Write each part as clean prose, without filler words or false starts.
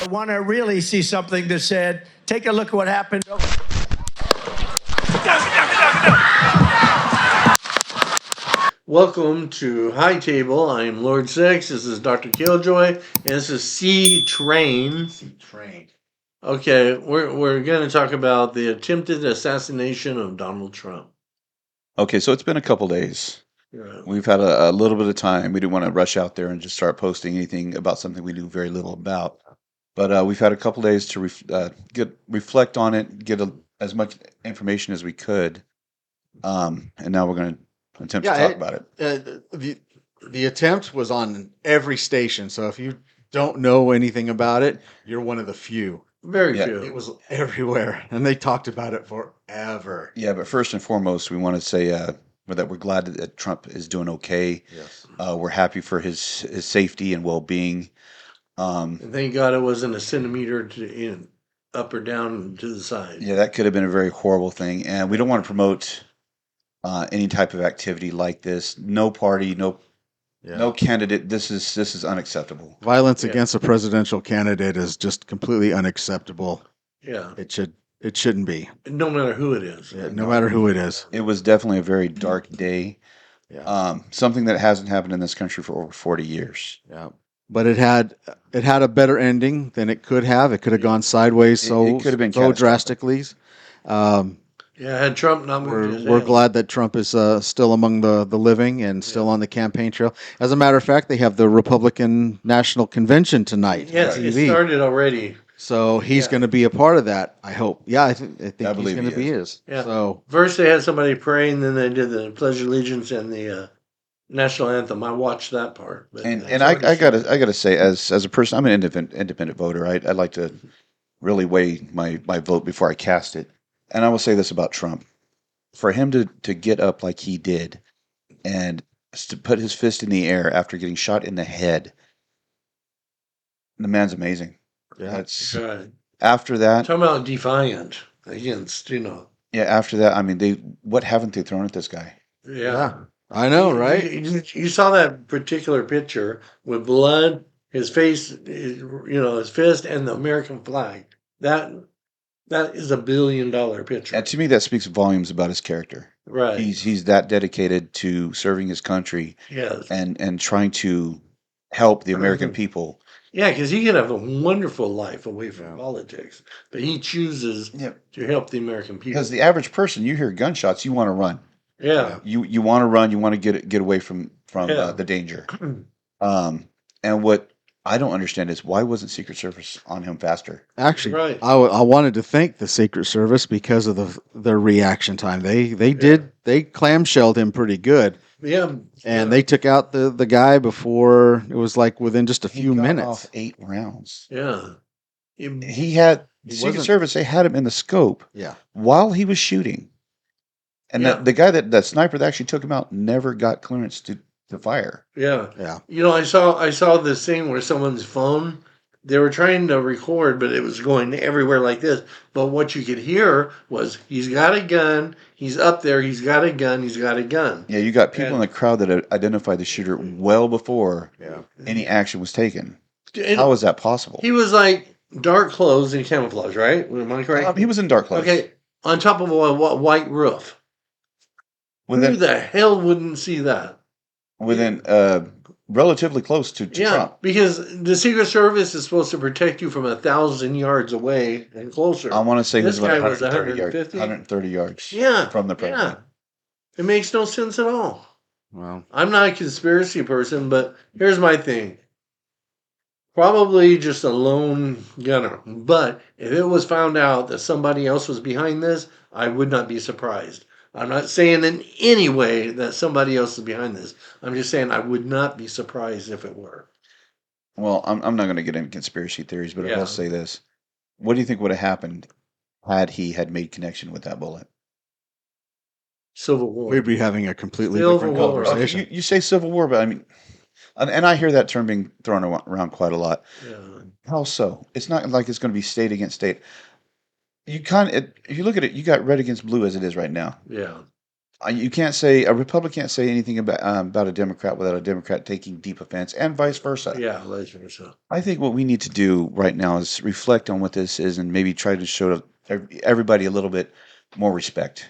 want to really see something that said, take a look at what happened. Welcome to High Table. I am Lord Six. This is Dr. Killjoy, and this is C Train. Train. Okay, we're going to talk about the attempted assassination of Donald Trump. Okay, so it's been a couple days. Right. We've had a little bit of time. We didn't want to rush out there and just start posting anything about something we knew very little about. But we've had a couple days to reflect on it, get as much information as we could, and now we're going to attempt to talk about it. The attempt was on every station, so if you don't know anything about it, you're one of the few. Very Yeah. few. It was everywhere, and they talked about it forever. Yeah, but first and foremost, we want to say that we're glad that Trump is doing okay. Yes. We're happy for his safety and well-being. And thank God it wasn't a centimeter up or down to the side. Yeah, that could have been a very horrible thing, and we don't want to promote any type of activity like this. No party, no candidate. This is unacceptable. Violence against a presidential candidate is just completely unacceptable. Yeah. It shouldn't be. No matter who it is. Yeah, no matter who it is. It was definitely a very dark day. Yeah. Something that hasn't happened in this country for over 40 years. Yeah. But it had a better ending than it could have. It could have gone sideways It could have been so catastrophic. drastically. Yeah, had Trump not moved his We're head. glad that Trump is still among the living and still on the campaign trail. As a matter of fact, they have the Republican National Convention tonight Yes, on it TV. started already. So he's going to be a part of that, I hope. Yeah, I think he's believe going to he be is. Yeah. So First they had somebody pray, and then they did the Pledge of Allegiance and the national anthem. I watched that part. But And it's I already gotta say, as a person, I'm an independent voter. I like to really weigh my vote before I cast it. And I will say this about Trump: for him to get up like he did, and to put his fist in the air after getting shot in the head, the man's amazing. yeah, That's Right. after that. Talking about defiant against, Yeah, after that, I mean, what haven't they thrown at this guy? yeah. I know, right? You saw that particular picture with blood, his face, his fist, and the American flag. That is $1 billion picture. And to me, that speaks volumes about his character. Right. He's that dedicated to serving his country Yes. and trying to help the American people. Yeah, because he could have a wonderful life away from politics, but he chooses to help the American people. Because the average person, you hear gunshots, you want to run. Yeah. You want to run. You want to get away from Yeah. the danger. And what I don't understand is why wasn't Secret Service on him faster? Actually, Right. I wanted to thank the Secret Service because of their reaction time. They clamshelled him pretty good, Yeah. and they took out the guy before it was like within just a few He got minutes. off 8 rounds. Yeah. He had Secret wasn't- Service. They had him in the scope Yeah. while he was shooting, and Yeah. the guy that sniper that actually took him out never got clearance to fire. Yeah. Yeah. I saw this thing where someone's phone, they were trying to record, but it was going everywhere like this. But what you could hear was, he's got a gun, he's up there, he's got a gun, he's got a gun. Yeah, you got people And- in the crowd that had identified the shooter well before Yeah. any action was taken. And How is that possible? he was like dark clothes and camouflage, right? Am I correct? He was in dark clothes. Okay, on top of a white roof. Who Within the hell wouldn't see that? relatively close to Trump. Because the Secret Service is supposed to protect you from 1,000 yards away and closer. I want to say he was This about guy was 130 yards, 150? 130 yards Yeah, from the president. It makes no sense at all. Well, I'm not a conspiracy person, but here's my thing. Probably just a lone gunner. But if it was found out that somebody else was behind this, I would not be surprised. I'm not saying in any way that somebody else is behind this. I'm just saying I would not be surprised if it were. Well, I'm not going to get into conspiracy theories, but I Yeah. will say this. What do you think would have happened had he had made connection with that bullet? Civil War. we'd be having a completely Civil different War. conversation. You say Civil War, but I mean, and I hear that term being thrown around quite a lot. Yeah. How so? It's not like it's going to be state against state. If you look at it, you got red against blue as it is right now. Yeah. You can't say a Republican can't say anything about a Democrat without a Democrat taking deep offense, and vice versa. Yeah, vice versa. I think what we need to do right now is reflect on what this is, and maybe try to show everybody a little bit more respect,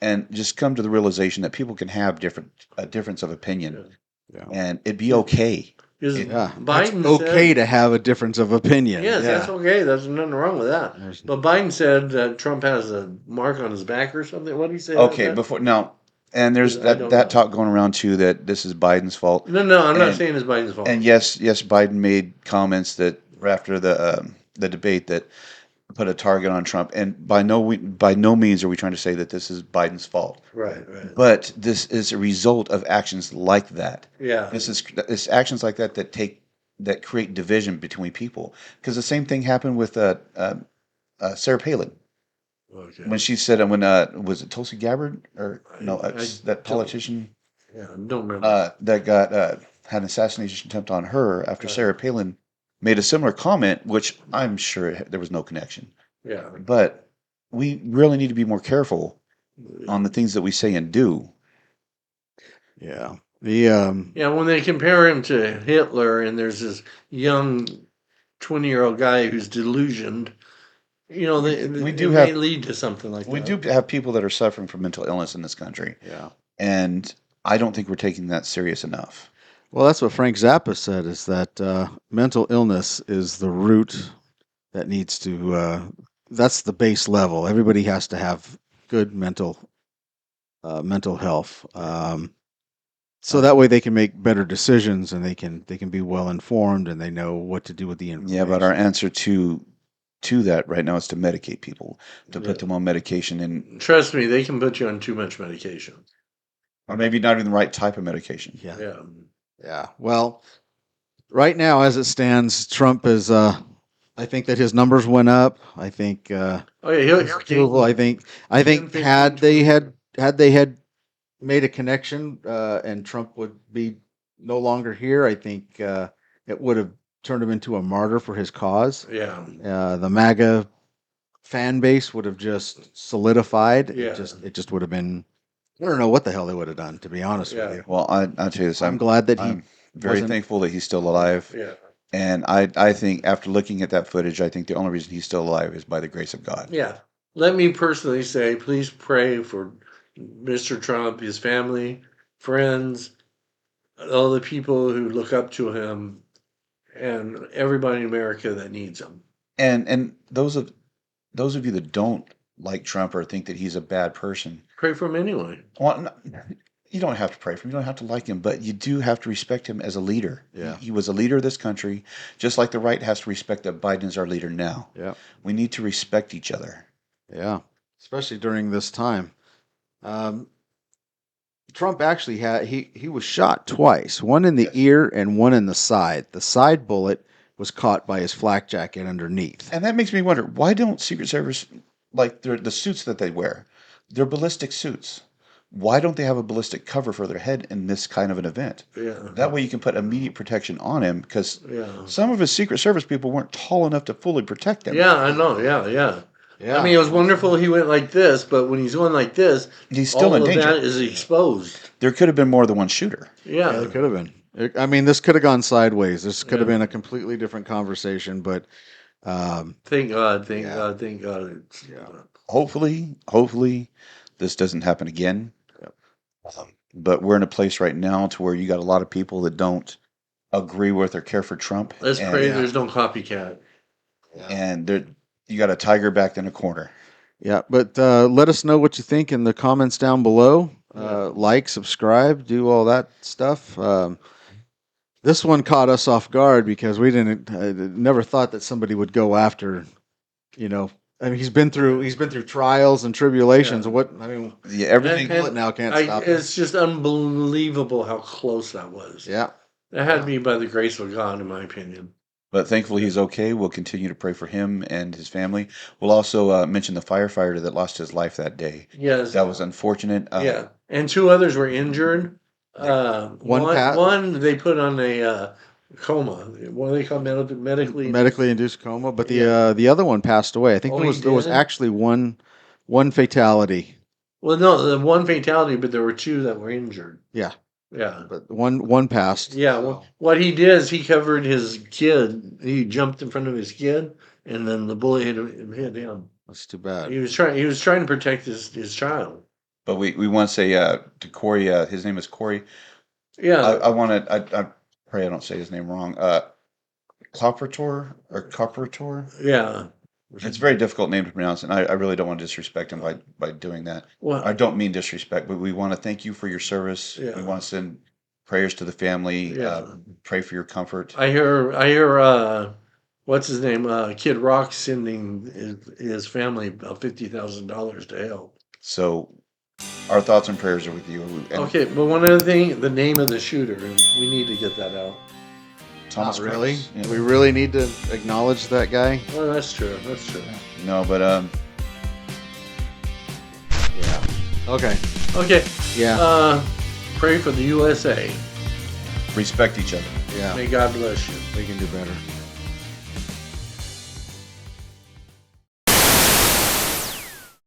and just come to the realization that people can have a difference of opinion, Yeah. and it'd be okay. Because Yeah, Biden it's okay said, to have a difference of opinion. yes, yeah. that's okay. There's nothing wrong with that. There's- But Biden said that Trump has a mark on his back or something. What did he say? Okay, about before now, and there's I don't know. that talk going around too that this is Biden's fault. that? No, I'm not And- saying it's Biden's fault. And yes, Biden made comments that after the debate that put a target on Trump, and by no means are we trying to say that this is Biden's fault. Right. But this is a result of actions like that. Yeah. It's actions like that that create division between people. Because the same thing happened with Sarah Palin Okay. when she said when was it Tulsi Gabbard or no that politician Yeah, don't remember. that got had an assassination attempt on her after Sarah Palin made a similar comment, which I'm sure there was no connection. Yeah. But we really need to be more careful on the things that we say and do. Yeah. Yeah, when they compare him to Hitler, and there's this young 20-year-old guy who's delusioned, We it do may have- lead to something like We that. do have people that are suffering from mental illness in this country, Yeah. and I don't think we're taking that serious enough. Well, that's what Frank Zappa said, is that mental illness is the root that needs to, that's the base level. Everybody has to have good mental health. So that way they can make better decisions, and they can be well informed, and they know what to do with the information. Yeah, but our answer to that right now is to medicate people, to Yeah. put them on medication, and Trust me, they can put you on too much medication. or maybe not even the right type of medication. Yeah. Yeah. Yeah. Well, right now, as it stands, Trump is. I think that his numbers went up. I think. Oh yeah, His approval. I think. Had they had made a connection, and Trump would be no longer here, I think it would have turned him into a martyr for his cause. Yeah. The MAGA fan base would have just solidified. Yeah. It just would have been. I don't know what the hell they would have done, to be honest Yeah. with you. Well, I'll tell you this. I'm glad that he I'm very wasn't- thankful that he's still alive. Yeah. And I think after looking at that footage, I think the only reason he's still alive is by the grace of God. Yeah. Let me personally say, please pray for Mr. Trump, his family, friends, all the people who look up to him, and everybody in America that needs him. And those of you that don't like Trump or think that he's a bad person, Pray for him anyway. well, you don't have to pray for him. You don't have to like him, but you do have to respect him as a leader. Yeah. He was a leader of this country, just like the right has to respect that Biden is our leader now. Yeah. We need to respect each other. Yeah, especially during this time. Trump actually he was shot twice, one in the ear and one in the side. The side bullet was caught by his flak jacket underneath. And that makes me wonder, why don't Secret Service, like the suits that they wear, they're ballistic suits. Why don't they have a ballistic cover for their head in this kind of an event? Yeah. That way you can put immediate protection on him, because Yeah. some of his Secret Service people weren't tall enough to fully protect him. Yeah, I know. Yeah. Yeah, I mean, it was wonderful he went like this, but when he's going like this, He's still all in of danger. that is exposed. There could have been more than one shooter. yeah, Yeah. it could have been. I mean, this could have gone sideways. This could have Yeah. been a completely different conversation. But Thank God. Thank Yeah. God. Thank God. It's, Yeah. Hopefully, this doesn't happen again. Yep. But we're in a place right now to where you got a lot of people that don't agree with or care for Trump. Let's and, pray there's no copycat. And you got a tiger backed in a corner. yeah, but let us know what you think in the comments down below. Yeah. Like, subscribe, do all that stuff. This one caught us off guard because we never thought that somebody would go after, I mean, he's been through trials and tribulations. Yeah. Yeah, everything. Bullet now can't stop him. It's just unbelievable how close that was. Yeah. That had to be by the grace of God, in my opinion. But thankfully, he's okay. We'll continue to pray for him and his family. We'll also mention the firefighter that lost his life that day. Yes. That was unfortunate. Yeah. And two others were injured. One they put on a coma. What do they call Medically induced coma, but the other one passed away. I think Oh, there he was did? actually one fatality Well, no, the one fatality, but there were two that were injured. Yeah, Yeah. but one passed. Yeah, so. what he did is he covered his kid. He jumped in front of his kid, and then the bullet hit him. That's too bad. He was trying to protect his child. But we want to say to Corey, his name is Corey. Yeah, I want to. I pray I don't say his name wrong. Carperator. yeah. It's a very difficult name to pronounce, and I really don't want to disrespect him by doing that. Well, I don't mean disrespect, but we want to thank you for your service. Yeah. We want to send prayers to the family. Yeah. Pray for your comfort. I hear. What's his name? Kid Rock sending his family about $50,000 to help. So, our thoughts and prayers are with you. And Okay, but one other thing, the name of the shooter, we need to get that out. Thomas Not really. Cross. Yeah. We really need to acknowledge that guy. Well, that's true. That's true. No, but Yeah. Okay. Okay. Yeah. Pray for the USA. respect each other. Yeah. May God bless you. We can do better.